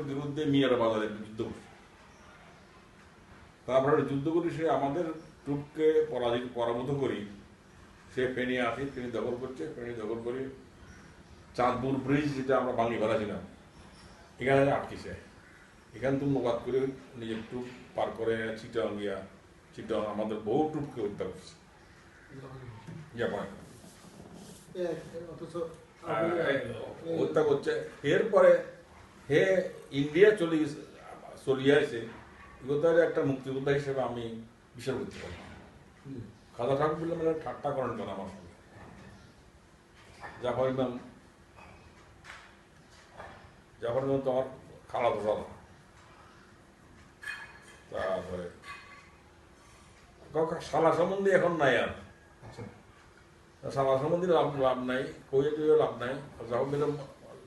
বিরুদ্ধে মিয়ার বাজারে যুদ্ধ করছে। তারপরে যুদ্ধ করি, সে আমাদের ট্রুপকে পরাভূত করি, সে ফেনী আসি, ফেনী দখল করছে, ফেনী দখল করি চাঁদপুর ব্রিজ, যেটা আমরা বাঙালি ভাড়া ছিলাম, এখানে আটকেছে। এখান থেকে মোকাত করে নিজের ট্রুপ পার করে চিটাং গিয়া, চিটাং আমাদের বহু ট্রুপকে হত্যা করছে হত্যা করছে। এরপরে হে ইন্ডিয়া চলিয়ে আসে, এগুলো একটা মুক্তিযোদ্ধা হিসেবে আমি বিচার করতে পারি। খাজা ঠাকুর বললে মানে ঠাট্টা করেন কেন আমার সঙ্গে? জাফর ইমাম তো আমার খালা ধরা। তারপরে শালা সম্বন্ধে এখন নাই, আর শালা সম্বন্ধে লাভ নাই, কইয়ে টুয়ে লাভ নাই।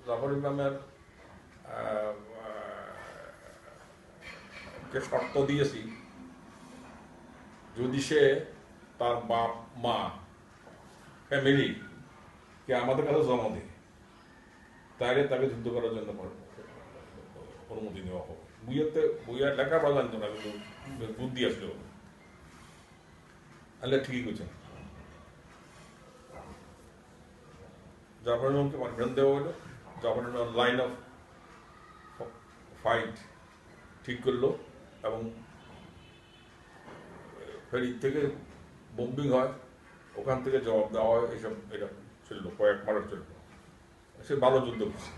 জাফর ইমামের যে শর্ত দিয়েছি, যদি সে তার বাপ মা ফ্যামিলি কে আমাদের কাছে জমা দেয়, তাহলে তাকে যুদ্ধ করার জন্য অনুমতি দেওয়া হবে। বইয়ের লেখাপড়া জানতো না, কিন্তু বুদ্ধি আসলেও আল্লাহ ঠিকই করছেন। জাফর ইমামকে কনফিডেন্স দেওয়া হলো, জাফর ইমাম লাইন অফ ফাইট ঠিক করলো, এবং ফেরি থেকে বোম্বিং হয়, ওখান থেকে জবাব দেওয়া হয়, এইসব এটা চললো, কয়েক মাস চললো। সে ভালো যুদ্ধ করছে।